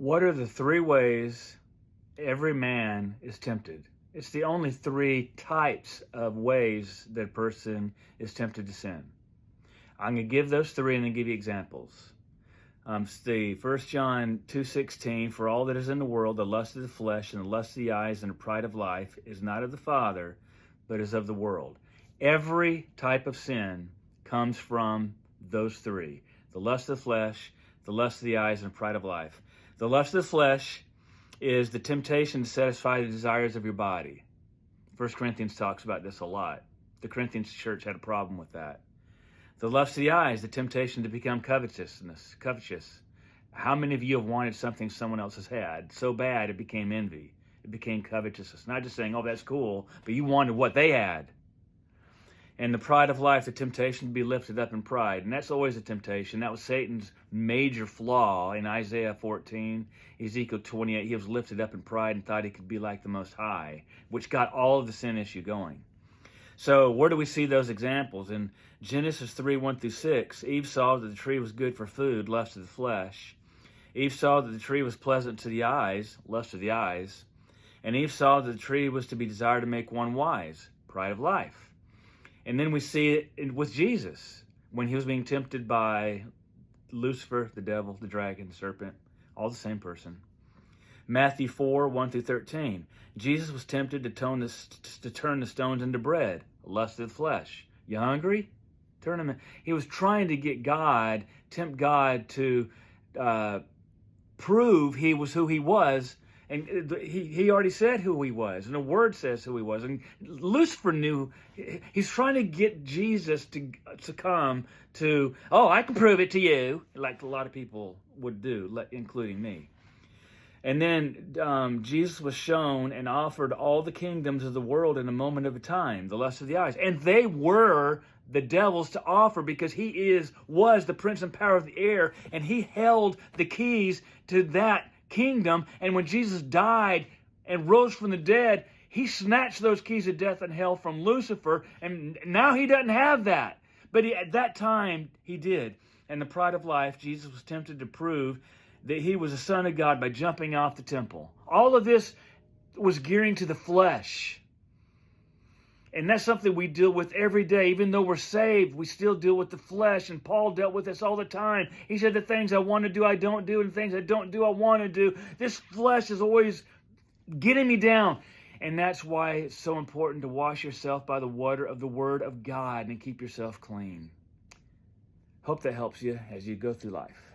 What are the three ways every man is tempted? It's the only three types of ways that a person is tempted to sin. I'm going to give those three and then give you examples. The 1 John 2:16, for all that is in the world, the lust of the flesh and the lust of the eyes and the pride of life is not of the Father, but is of the world. Every type of sin comes from those three: the lust of the flesh, the lust of the eyes, and the pride of life. The lust of the flesh is the temptation to satisfy the desires of your body. 1 Corinthians talks about this a lot. The Corinthians church had a problem with that. The lust of the eyes, the temptation to become covetous. How many of you have wanted something someone else has had so bad it became envy? It became covetousness. Not just saying, oh, that's cool, but you wanted what they had. And the pride of life, the temptation to be lifted up in pride. And that's always a temptation. That was Satan's major flaw in Isaiah 14, Ezekiel 28. He was lifted up in pride and thought he could be like the Most High, which got all of the sin issue going. So where do we see those examples? In Genesis 3:1-6, Eve saw that the tree was good for food, lust of the flesh. Eve saw that the tree was pleasant to the eyes, lust of the eyes. And Eve saw that the tree was to be desired to make one wise, pride of life. And then we see it with Jesus when he was being tempted by Lucifer, the devil, the dragon, the serpent, all the same person. Matthew 4:1-13. Jesus was tempted to turn the stones into bread, lust of the flesh. You hungry? Turn them in. He was trying to tempt God to prove he was who he was. And he already said who he was, and the word says who he was. And Lucifer knew. He's trying to get Jesus to succumb to, oh, I can prove it to you, like a lot of people would do, including me. And then Jesus was shown and offered all the kingdoms of the world in a moment of time, the lust of the eyes. And they were the devil's to offer, because he was the prince and power of the air, and he held the keys to that kingdom. And when Jesus died and rose from the dead, he snatched those keys of death and hell from Lucifer, and now he doesn't have that. But at that time, he did. And the pride of life, Jesus was tempted to prove that he was a son of God by jumping off the temple. All of this was gearing to the flesh. And that's something we deal with every day. Even though we're saved, we still deal with the flesh. And Paul dealt with this all the time. He said, the things I want to do, I don't do. And the things I don't do, I want to do. This flesh is always getting me down. And that's why it's so important to wash yourself by the water of the Word of God and keep yourself clean. Hope that helps you as you go through life.